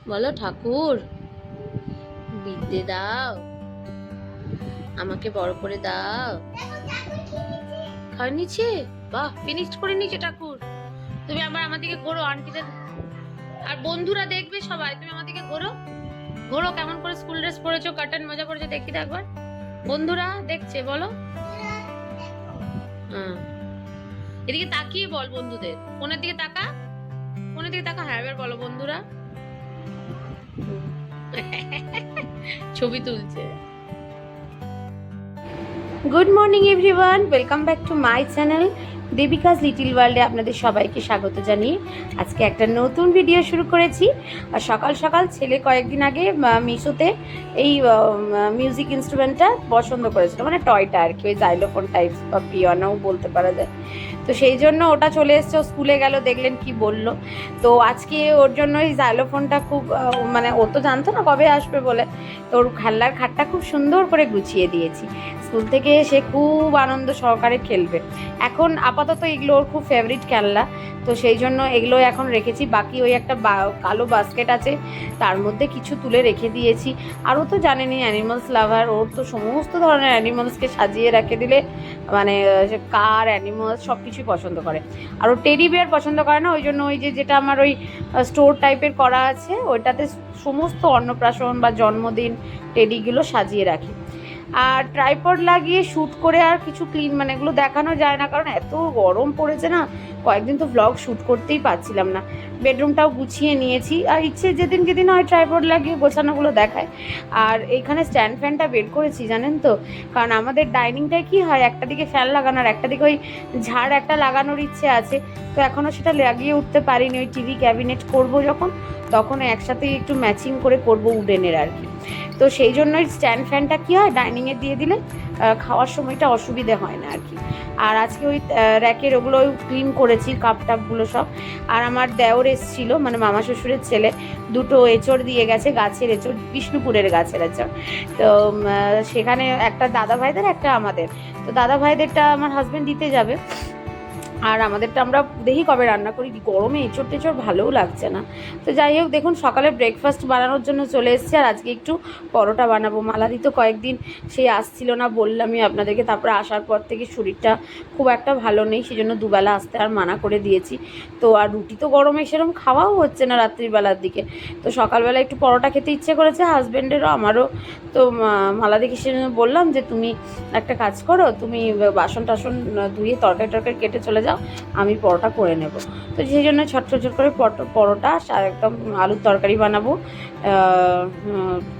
বলো ঠাকুর বিদ্যে দাও, আমাকে বড় করে দাও। খাওয়া নিচ্ছে, বাহ, ফিনিশ করে নিচ্ছে ঠাকুর। তুমি আবার আমার দিকে ঘোরো, আন্টিদের আর বন্ধুরা দেখবে সবাই, তুমি আমার দিকে ঘোরো ঘোরো, কেমন করে স্কুল ড্রেস পরেছো, কার্টন মজা করেছো, দেখি একবার। বন্ধুরা দেখছে, বলো। হ্যাঁ, এদিকে তাকিয়ে বল বন্ধুদের, ফোনের দিকে তাকা, ফোনের দিকে তাকা। হ্যাঁ, এবার বলো বন্ধুরা। ছবি তুলছে। Good morning everyone, welcome back to my channel Devika's little ওয়ার্ল্ডে আপনাদের সবাইকে স্বাগত জানিয়ে আজকে একটা নতুন ভিডিও শুরু করেছি। আর সকাল সকাল ছেলে কয়েকদিন আগে মিশোতে এই মিউজিক ইনস্ট্রুমেন্টটা পছন্দ করেছিল, মানে টয়টা আর কি, ওই জাইলোফোন টাইপস বা পিয়ানোও বলতে পারা যায়। তো সেই জন্য ওটা চলে এসছে, স্কুলে গেল, দেখলেন কি বলল। তো আজকে ওর জন্য এই জাইলোফোনটা খুব মানে ও তো জানতো না কবে আসবে বলে, তো ওর খেলনার খাটটা খুব সুন্দর করে গুছিয়ে দিয়েছি। স্কুল থেকে এসে খুব আনন্দ সহকারে খেলবে। এখন আপাতত এগুলো ওর খুব ফেভারিট খেলনা, তো সেই জন্য এগুলো এখন রেখেছি। বাকি ওই একটা কালো বাস্কেট আছে, তার মধ্যে কিছু তুলে রেখে দিয়েছি। আর ও তো জানেনি অ্যানিমালস লাভার, ওর তো সমস্ত ধরনের অ্যানিমালসকে সাজিয়ে রেখে দিলে মানে কার অ্যানিমালস সব কিছুই পছন্দ করে। আর ও টেডি বিয়ার পছন্দ করে না, ওই জন্য ওই যেটা আমার ওই স্টোর টাইপের করা আছে ওইটাতে সমস্ত অন্নপ্রাশন বা জন্মদিন টেডিগুলো সাজিয়ে রাখি। আর ট্রাইপড লাগিয়ে শ্যুট করে আর কিছু ক্লিন মানে এগুলো দেখানো যায় না, কারণ এত গরম পড়েছে না, কয়েকদিন তো ভ্লগ শ্যুট করতেই পারছিলাম না। বেডরুমটাও গুছিয়ে নিয়েছি, আর ইচ্ছে যেদিন যেদিন হয় ট্রাইপড লাগিয়ে গোছানোগুলো দেখায়। আর এইখানে স্ট্যান্ড ফ্যানটা বের করেছি জানেন তো, কারণ আমাদের ডাইনিংটায় কি হয়, একটা দিকে ফ্যান লাগানোর, একটা দিকে ওই ঝাড় একটা লাগানোর ইচ্ছে আছে। তো এখনও সেটা লাগিয়ে উঠতে পারিনি, ওই টিভি ক্যাবিনেট করব যখন, তখন একসাথে একটু ম্যাচিং করে করব উডেনের আর কি। তো সেই জন্যই স্ট্যান্ড ফ্যানটা কী হয়, ডাইনিংয়ে দিয়ে দিলে খাওয়ার সময়টা অসুবিধে হয় না আর কি। আর আজকে ওই র্যাকের ওগুলো ক্লিন করেছি, কাপ টাপগুলো সব। আর আমার দেওর এসেছিলো, মানে মামা শ্বশুরের ছেলে, দুটো এঁচড় দিয়ে গেছে, গাছের এঁচড়, বিষ্ণুপুরের গাছের এঁচড়। তো সেখানে একটা দাদা ভাইদের, একটা আমাদের। তো দাদা ভাইদেরটা আমার হাজব্যান্ড দিতে যাবে, আর আমাদেরটা আমরা দেখি কবে রান্না করি। গরমে এঁচড় টেচড় ভালোও লাগছে না। তো যাই হোক, দেখুন সকালে ব্রেকফাস্ট বানানোর জন্য চলে এসেছি। আর আজকে একটু পরোটা বানাবো। মালাদি তো কয়েকদিন সেই আসছিল না, বললামই আপনাদেরকে। তারপরে আসার পর থেকে শরীরটা খুব একটা ভালো নেই, সেই জন্য দুবেলা আসতে আর মানা করে দিয়েছি। তো আর রুটি তো গরমে সেরকম খাওয়াও হচ্ছে না রাত্রিবেলার দিকে। তো সকালবেলা একটু পরোটা খেতে ইচ্ছে করেছে হাজব্যান্ডেরও আমারও। তো মালাদিকে সেজন্য বললাম যে তুমি একটা কাজ করো, তুমি বাসন টাসন ধুয়ে তরকারি টরকারি কেটে চলে যাও, আমি পরোটা করে নেব। তো সেই জন্য ছোট করে পরোটা আর একদম আলুর তরকারি বানাবো।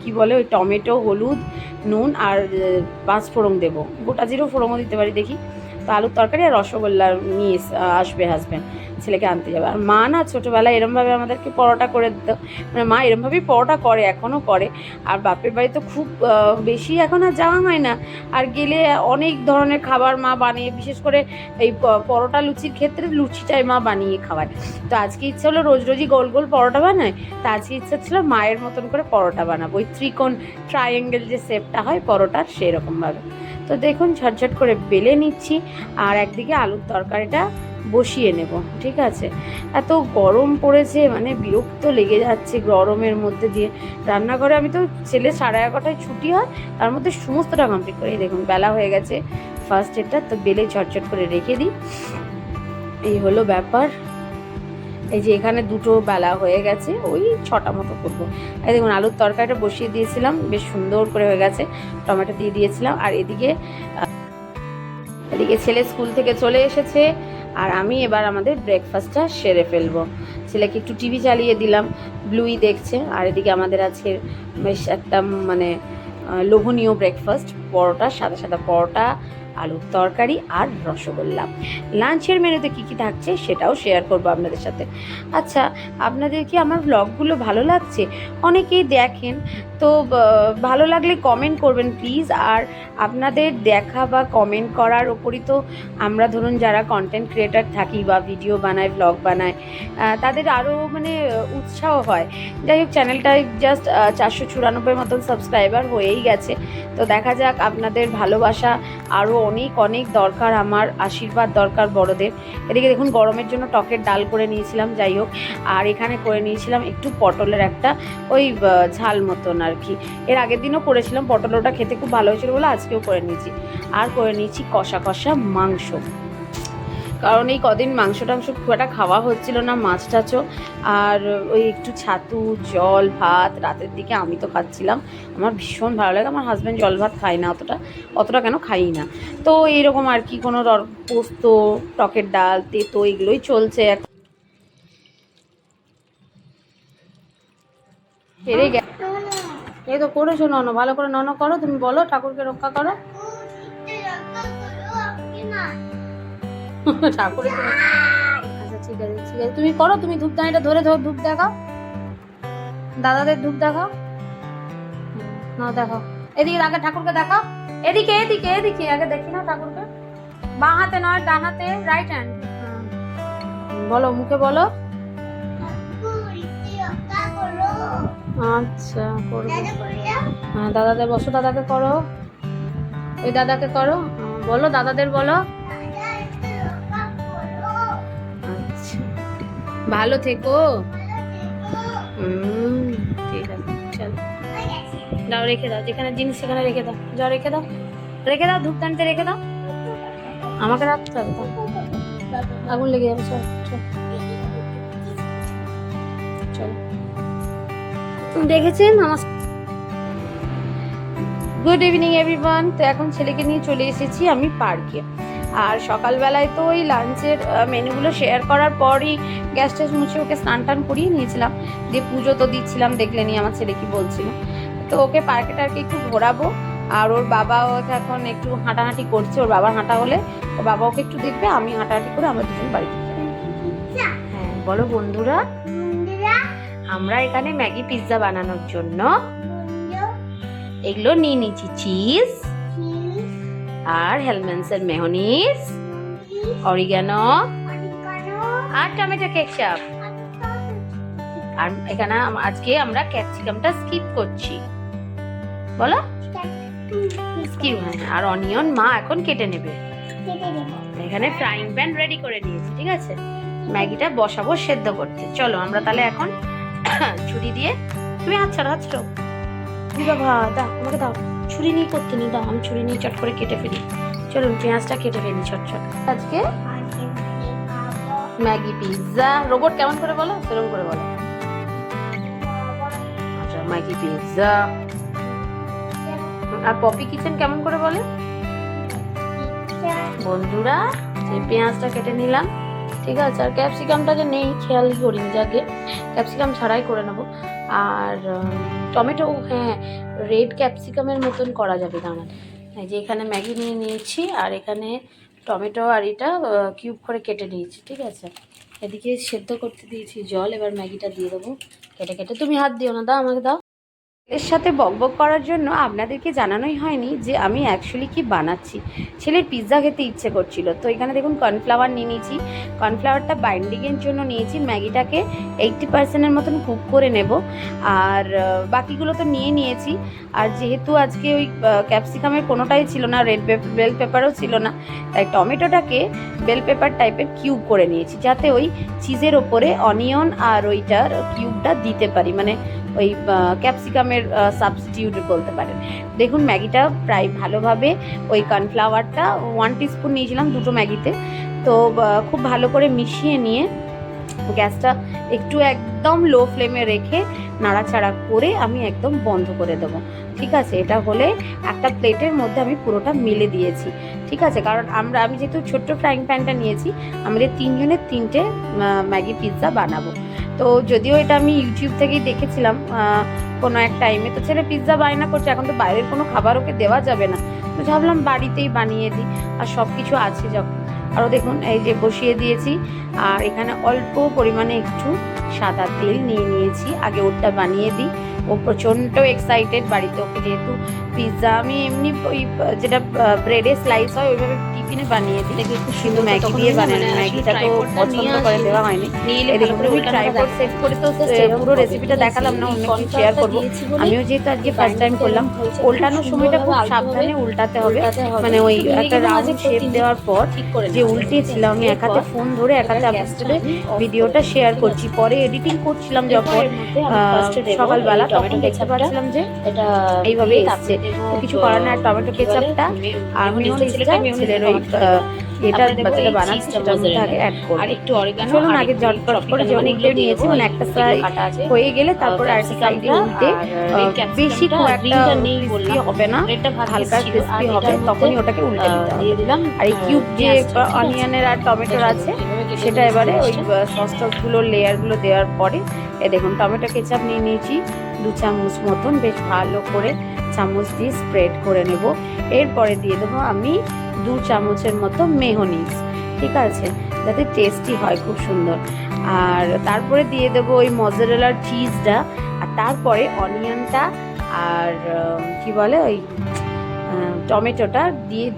কি বলে ওই টমেটো, হলুদ, নুন আর 5 ফোড়ন দেবো, গোটা জিরো ফোড়নও দিতে পারি দেখি। তো আলুর তরকারি আর রসগোল্লা নিয়ে আসবে হাজব্যান্ড, ছেলেকে আনতে যাবে। আর মা না ছোটোবেলায় এরমভাবে আমাদেরকে পরোটা করে দিত, মানে মা এরমভাবেই পরোটা করে, এখনও করে। আর বাপের বাড়ি তো খুব বেশি এখন আর যাওয়া হয় না, আর গেলে অনেক ধরনের খাবার মা বানিয়ে, বিশেষ করে এই পরোটা লুচির ক্ষেত্রে লুচিটাই মা বানিয়ে খাওয়ায়। তো আজকে ইচ্ছা হলো, রোজ রোজই গোল গোল পরোটা বানায়, তো আজকে ইচ্ছা ছিল মায়ের মতন করে পরোটা বানাবো, ওই ত্রিকোণ ট্রায়াঙ্গেল যে শেপটা হয় পরোটার, সেরকমভাবে। তো দেখুন ঝটঝট করে বেলে নিচ্ছি, আর একদিকে আলুর তরকারিটা বসিয়ে নেব, ঠিক আছে। এত গরম পড়েছে, মানে বিরক্ত লেগে যাচ্ছে গরমের মধ্যে দিয়ে। রান্নাঘরে আমি তো, ছেলে 11:30টায় ছুটি হয়, তার মধ্যে সমস্তটা কমপ্লিট করে। দেখুন বেলা হয়ে গেছে ফার্স্ট এটা, তো বেলে ঝটঝট করে রেখে দিই। এই হলো ব্যাপার। এই যে এখানে দুটো বেলা হয়ে গেছে, ওই 6টা মতো করবো। এই দেখুন আলুর তরকারিটা বসিয়ে দিয়েছিলাম, বেশ সুন্দর করে হয়ে গেছে, টমেটো দিয়ে দিয়েছিলাম। আর এদিকে ছেলে স্কুল থেকে চলে এসেছে, আর আমি এবার আমাদের ব্রেকফাস্টটা সেরে ফেলবো। ছেলেকে একটু টিভি চালিয়ে দিলাম, ব্লুই দেখছে। আর এদিকে আমাদের আজকের বেশ একটা মানে লোভনীয় ব্রেকফাস্ট, পরোটা, সাদা সাদা পরোটা, আলুর তরকারি আর রসগোল্লা। লাঞ্চের মেনুতে কী কী থাকছে সেটাও শেয়ার করবো আপনাদের সাথে। আচ্ছা, আপনাদের কি আমার ব্লগগুলো ভালো লাগছে? অনেকেই দেখেন, তো ভালো লাগলে কমেন্ট করবেন প্লিজ। আর আপনাদের দেখা বা কমেন্ট করার ওপরই তো আমরা, ধরুন যারা কন্টেন্ট ক্রিয়েটার থাকি বা ভিডিও বানায়, ব্লগ বানায়, তাদের আরও মানে উৎসাহ হয়। যাই হোক, চ্যানেলটায় জাস্ট 494 মতন সাবস্ক্রাইবার হয়েই গেছে। তো দেখা যাক, আপনাদের ভালোবাসা আরও অনেক অনেক দরকার, আমার আশীর্বাদ দরকার বড়দের। এদিকে দেখুন গরমের জন্য টকের ডাল করে নিয়েছিলাম, যাই হোক। আর এখানে করে নিয়েছিলাম একটু পটলের একটা ওই ঝাল মতন আর কি। এর আগের দিনও করেছিলাম, পটলটা খেতে খুব ভালো হয়েছিল বলে আজকেও করে নিয়েছি। আর করে নিয়েছি কষা কষা মাংস, কারণ এই কদিন মাংস টাংস খুব একটা খাওয়া হচ্ছিল না, মাছ টাছও। আর ওই একটু ছাতু, জল, ভাত রাতের দিকে আমি তো খাচ্ছিলাম, আমার ভীষণ ভালো লাগে। আমার হাজব্যান্ড জল ভাত খায় না, অতটা কেন খাই না। তো এইরকম আর কি, কোনো পোস্ত, টকের ডাল, তেতো এগুলোই চলছে। এই তো করেছো নন, ভালো করে নন করো, তুমি বলো ঠাকুরকে রক্ষা করো। ঠাকুরের আচ্ছা ঠিক আছে ঠিক আছে, তুমি করো, তুমি ধূপদানিটা ধরে ধূপ দেখাও, দাদাদের ধূপ দেখাও, না দেখাও। এদিকে আগে ঠাকুরকে দেখাও, এদিকে এদিকে এদিকে আগে দেখি না ঠাকুরকে। বাঁ হাতে নয়, ডান হাতে, রাইট হ্যান্ড। বলো, মুখে বলো। আচ্ছা করবো। হ্যাঁ দাদাদের বসো, দাদাকে করো, ওই দাদাকে করো, বলো দাদাদের বলো। আচ্ছা ভালো থেকো। ঠিক আছে চলো, দাও রেখে দাও, যেখানে জিনিস সেখানে রেখে দাও, যাও রেখে দাও, রেখে দাও, ধূপদানিতে রেখে দাও। আমাকে রাখতে হবে তো, আগুন লেগে যাবে। চল চল চলো, দেখেছেন আমার। Good evening everyone. তো এখন ছেলেকে নিয়ে চলে এসেছি আমি পার্কে। আর সকালবেলায় তো ওই লাঞ্চের মেনুগুলো শেয়ার করার পরই গ্যাস ট্যাস মুছে ওকে স্নান টান করিয়ে নিয়েছিলাম, দিয়ে পুজো তো দিচ্ছিলাম, দেখলেনি আমার ছেলে কি বলছিল। তো ওকে পার্কে টার্কে একটু ঘোরাবো। আর ওর বাবাও এখন একটু হাঁটাহাঁটি করছে, ওর বাবার হাঁটা হলে ওর বাবা ওকে একটু দেখবে, আমি হাঁটাহাঁটি করে আমরা দুজন বাড়িতে যাই। হ্যাঁ বলো বন্ধুরা, আমরা এখানে ম্যাগি পিৎজা বানানোর জন্য এগুলো নিয়ে নিচ্ছি, চিজ আর হেলমেন্সের মেয়োনিজ, অরিগানো আর টমেটো কেচাপ। আর এখানে আজকে আমরা ক্যাপসিকামটা স্কিপ করছি, বলো স্কিপ। আর অনিয়ন মা এখন কেটে নেবে। এখানে ফ্রাইং প্যান রেডি করে নিয়েছি, ঠিক আছে। ম্যাগিটা বসাবো সেদ্ধ করতে। চলো আমরা তাহলে এখন ছুরি দিয়ে, তুমি হাত ছাড়ো বাবা, দাও আমাকে দাও, ছুরি নিয়ে করতে নি, দাও আমি ছুরি নিয়ে চট করে কেটে ফেলি। চলুন পেঁয়াজটা কেটে ফেলি ছোট ছোট। আজকে ম্যাগি পিৎজা, রোবট কেমন করে বলো, সেরকম করে বলো। আচ্ছা ম্যাগি পিৎজা। আর পপি কিচেন কেমন করে বলে বন্ধুরা। সেই পেঁয়াজটা কেটে নিলাম, ঠিক আছে। আর ক্যাপসিকামটা যে নেই খেয়ালই করিনি, যাকে ক্যাপসিকাম ছাড়াই করে নেবো। আর টমেটো, হ্যাঁ রেড ক্যাপসিকামের মতন করা যাবে দাঁড়ান। এই যে এখানে ম্যাগি নিয়ে নিয়েছি, আর এখানে টমেটো আর এটা কিউব করে কেটে নিয়েছি, ঠিক আছে। এদিকে সেদ্ধ করতে দিয়েছি জল, এবার ম্যাগিটা দিয়ে দেবো কেটে কেটে। তুমি হাত দিও না, দাও আমাকে দাও। এর সাথে বকবক করার জন্য আপনাদেরকে জানানোই হয়নি যে আমি অ্যাকচুয়ালি কি বানাচ্ছি। ছেলের পিৎজা খেতে ইচ্ছে করছিল, তো এখানে দেখুন কর্নফ্লাওয়ার নিয়ে নিয়েছি। কর্নফ্লাওয়ারটা বাইন্ডিংয়ের জন্য নিয়েছি। ম্যাগিটাকে 80% মতন কুক করে নেব, আর বাকিগুলো তো নিয়ে নিয়েছি। আর যেহেতু আজকে ওই ক্যাপসিকামের কোনোটাই ছিল না, রেড বেল পেপারও ছিল না, তাই টমেটোটাকে বেল পেপার টাইপের কিউব করে নিয়েছি, যাতে ওই চিজের ওপরে অনিয়ন আর ওইটার কিউবটা দিতে পারি, মানে ওই ক্যাপসিকামের সাবস্টিটিউট বলতে পারেন। দেখুন ম্যাগিটা প্রায় ভালোভাবে, ওই কর্নফ্লাওয়ারটা 1 টিস্পুন নিয়েছিলাম দুটো ম্যাগিতে, তো খুব ভালো করে মিশিয়ে নিয়ে গ্যাসটা একটু একদম লো ফ্লেমে রেখে নাড়াচাড়া করে আমি একদম বন্ধ করে দেবো, ঠিক আছে। এটা হলে একটা প্লেটের মধ্যে আমি পুরোটা মিলে দিয়েছি, ঠিক আছে। কারণ আমি যেহেতু ছোট্ট ফ্রাইং প্যানটা নিয়েছি, আমাদের 3 জনের 3টে ম্যাগি পিৎজা বানাবো। তো যদিও এটা আমি ইউটিউব থেকেই দেখেছিলাম কোনো এক টাইমে, তো ছেলে পিৎজা বায়না করছে, এখন তো বাইরের কোনো খাবার ওকে দেওয়া যাবে না, তো ভাবলাম বাড়িতেই বানিয়ে দিই, আর সব কিছু আছে যখন। আরও দেখুন এই যে বসিয়ে দিয়েছি, আর এখানে অল্প পরিমাণে একটু সাদা তেল নিয়ে নিয়েছি, আগে ওটা বানিয়ে দিই, ও প্রচণ্ড এক্সাইটেড। বাড়িতে ওকে যেহেতু পিৎজা আমি এমনি ওই যেটা ব্রেডের স্লাইস হয় ওইভাবে টিফিনে বানিয়ে দিই, কিন্তু ম্যাগি দিয়ে বানানো, ম্যাগিটা তো পছন্দ করে দেওয়া হয়নি। এদিকে আমি ট্রাইপড সেট করে তো পুরো রেসিপিটা দেখালাম না, অন্য কিছু শেয়ার করবো। আমিও যেহেতু আজকে ফার্স্ট টাইম করলাম, উল্টানোর সময়টা খুব সাবধানে উল্টাতে হবে, মানে ওই একটা রাউন্ড শেপ দেওয়ার পর যে উল্টিয়েছিলাম আমি এক হাতে ফোন ধরে এক হাতে আপনাদের ভিডিওটা শেয়ার করছি। পরে এডিটিং করছিলাম যখন সকালবেলা, তখন দেখতে পাচ্ছিলাম যে এইভাবে এসছে, তো কিছু করার না। টমেটো কেচাপটা আর মিওনিজটা ছেলের ওই এটা বাচ্চাটা বানাচ্ছে সেটার মধ্যে আগে অ্যাড করব। চলুন আগে ঝটপট করে যে উল্টে নিয়েছি, মানে একটা সাইড হয়ে গেলে তারপর আরেকটা সাইডে উল্টে, বেশি খুব একটা ক্রিস্পি হবে না, হালকা ক্রিস্পি হবে, তখনই ওটাকে উল্টে দিতে হবে। আর এই কিউব যে অনিয়নের আর টমেটোর আছে সেটা এবারে ওই সস টসগুলো লেয়ারগুলো দেওয়ার পরে দেখুন টমেটো কেচাপ নিয়ে নিয়েছি 2 চামচ মতন, বেশ ভালো করে চামচ দিয়ে স্প্রেড করে নেব। এরপরে দিয়ে দেবো আমি 2 চামচের মতো মেয়োনিজ, ঠিক আছে, যাতে টেস্টি হয় খুব সুন্দর। আর তারপরে দিয়ে দেবো ওই মজারেলার চিজটা, আর তারপরে অনিয়নটা আর কি বলে ওই টমেটোটা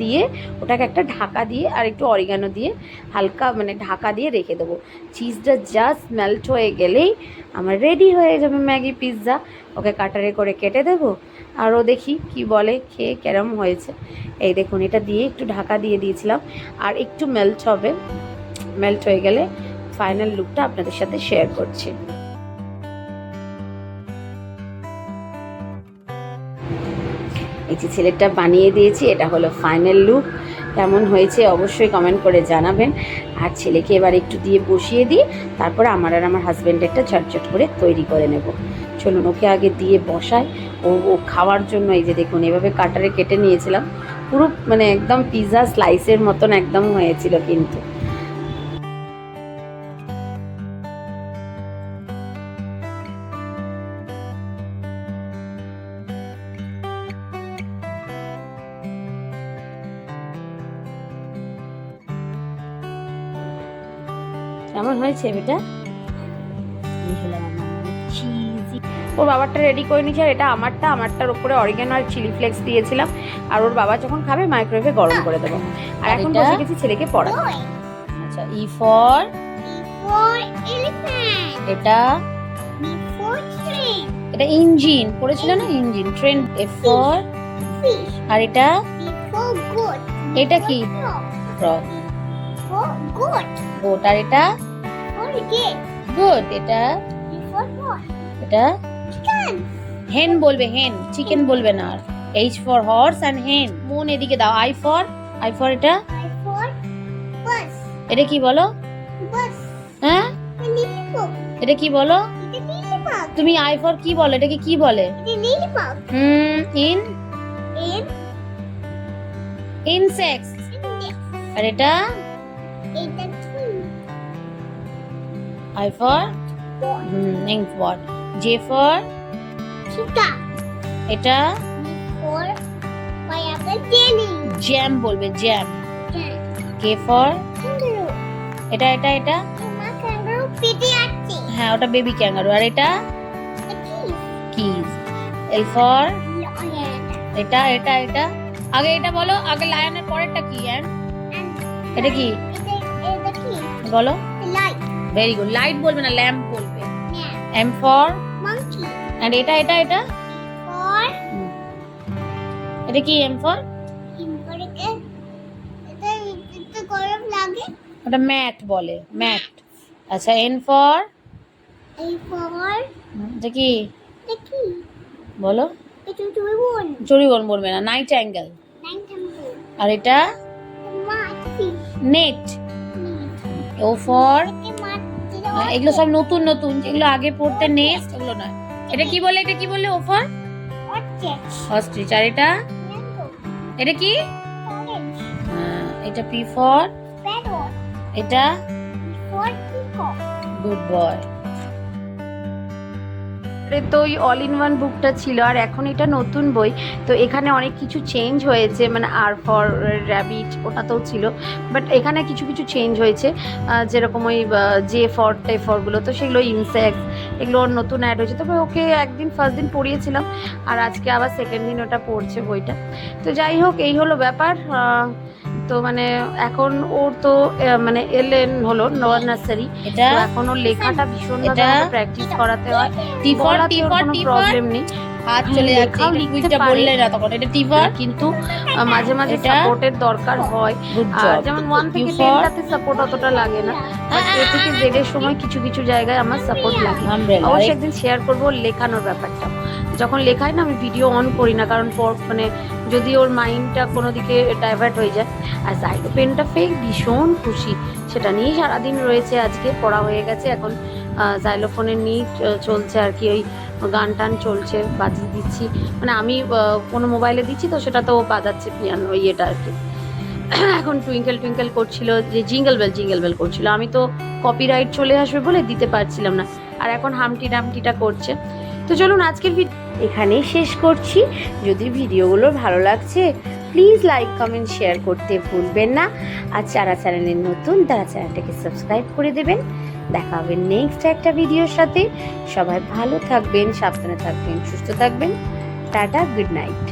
দিয়ে ওটাকে একটা ঢাকা দিয়ে আর একটু অরিগানো দিয়ে হালকা মানে ঢাকা দিয়ে রেখে দেবো। চিজটা জাস্ট মেল্ট হয়ে গেলেই আমার রেডি হয়ে যাবে ম্যাগি পিৎজা। ওকে কাটারে করে কেটে দেবো, আরও দেখি কি বলে, খেয়ে কেরম হয়েছে। এই দেখুন এটা দিয়ে একটু ঢাকা দিয়ে দিয়েছিলাম, আর একটু মেল্ট হবে, মেল্ট হয়ে গেলে ফাইনাল লুকটা আপনাদের সাথে শেয়ার করছি। এই যে ছেলেটা বানিয়ে দিয়েছি, এটা হলো ফাইনাল লুক। কেমন হয়েছে অবশ্যই কমেন্ট করে জানাবেন। আর ছেলেকে এবার একটু দিয়ে বসিয়ে দিই, তারপরে আমার আর আমার হাজব্যান্ডেরটা ঝটঝট করে তৈরি করে নেব। চলুন ওকে আগে দিয়ে বসাই, ও খাওয়ার জন্য। এই যে দেখুন এভাবে কাটারে কেটে নিয়েছিলাম, পুরো মানে একদম পিৎজা স্লাইসের মতন একদম হয়েছিল কিন্তু। কেমন হয়েছে বেটা? ওর বাবারটা রেডি করে নিয়েছি, আর এটা আমারটার উপরে অরিগানো আর চিলি ফ্লেক্স দিয়েছিলাম। আর ওর বাবা যখন খাবে মাইক্রোওয়েভে গরম করে দেবো। আর এখন বসে গেছি ছেলেকে পড়া। আচ্ছা, ই ফর এটা এটা ইঞ্জিন পড়েছিল না, ইঞ্জিন। ট্রেন এফ ফর, আর এটা এটা কি ফ্রগ, গোট। আর এটা গুড, এটা এটা হেন বলবে, হেন, চিকেন বলবে না। আর এইচ ফর হর্স অ্যান্ড হেন। মন এদিকে দাও। আই ফর এটা এটা কি বলো? হ্যাঁ এটা কি বলো তুমি? আই ফর কি বলো? এটাকে কি বলে? In insects. আর এটা I for ink what? J for chica. এটা for pineapple jelly. Jam বলবে, jam. K for kangaroo. এটা মা kangaroo পেটে আছে। হ্যাঁ ওটা বেবি kangaroo। আর এটা keys. L for lion. এটা আগে এটা বলো, আগে লায়নের পরেরটা কি? এটা কি? এটা কি বলো? লাইট। Very good. লাইট বলবে না, ল্যাম্প বলবে। M for monkey. এন্ড এটা ফর এটা কি? এম ফর এটা গরম লাগে, ওটা ম্যাট বলে, ম্যাট। আচ্ছা, এন ফর এটা কি বলো? চড়ুইবন বলবে না, নাইট অ্যাঙ্গেল। আর এটা নেট। ও ফর, এগুলো সব নতুন যেগুলো আগে পড়তে নেক্সট ওগুলো নয়। এটা কি বললে? O for ostrich. আর এটা কি? এটা পি ফর, এটা গুড বয়। তো ওই অল ইন ওয়ান বুকটা ছিল, আর এখন এটা নতুন বই। তো এখানে অনেক কিছু চেঞ্জ হয়েছে, মানে আর ফর র্যাবিট ওটাতেও ছিল, বাট এখানে কিছু চেঞ্জ হয়েছে, যেরকম ওই জে ফর টে ফরগুলো, তো সেগুলো ইনসেক্ট, এগুলো ওর নতুন অ্যাড হয়েছে। তবে ওকে একদিন ফার্স্ট দিন পড়িয়েছিলাম, আর আজকে আবার সেকেন্ড দিন ওটা পড়ছে বইটা। তো যাই হোক, এই হলো ব্যাপার। তো মানে এখন ওর তো মানে এলেন হলো লোয়ার নার্সারি, তো এখন ওর লেখাটা ভীষণভাবে প্র্যাকটিস করাতে হয়। বলাতে ওর কোনো প্রবলেম নেই, হাত চলে যাচ্ছে, লিখতে বললে না তখন এটা টিপার, কিন্তু মাঝে মাঝে সাপোর্টের দরকার হয়। আর যেমন 1 থেকে 10 টাতে সাপোর্ট অতটা লাগে না, বাট A থেকে Z এর সময় কিছু কিছু জায়গায় আমার সাপোর্ট লাগে। অবশ্যই একদিন শেয়ার করবো লেখানোর ব্যাপারটা। যখন লেখাই না আমি ভিডিও অন করি না, কারণ মানে যদি ওর মাইন্ডটা কোনো দিকে ডাইভার্ট হয়ে যায়। আর জাইলো পেনটা ফেক ভীষণ খুশি, সেটা নিয়েই সারাদিন রয়েছে। আজকে পড়া হয়ে গেছে, এখন জাইলোফোনের নিয়ে চলছে আর কি, ওই গান টান চলছে, বাজিয়ে দিচ্ছি। মানে আমি কোনো মোবাইলে দিচ্ছি তো সেটা তো বাজাচ্ছে পিয়ানো ইয়েটা আর কি। এখন টুইঙ্কেল টুইঙ্কেল করছিল, যে জিঙ্গল বেল করছিল, আমি তো কপিরাইট চলে আসবে বলে দিতে পারছিলাম না। আর এখন হামটি ডামটিটা করছে। তো চলুন আজকের ভিডিও এখানেই শেষ করছি। যদি ভিডিওগুলো ভালো লাগছে প্লিজ লাইক কমেন্ট শেয়ার করতে ভুলবেন না। আর যারা চ্যানেলে নতুন তারা চ্যানেলটাকে সাবস্ক্রাইব করে দেবেন। দেখা হবে নেক্সট একটা ভিডিওর সাথে। সবাই ভালো থাকবেন, সাবধানে থাকবেন, সুস্থ থাকবেন। Tata, good night.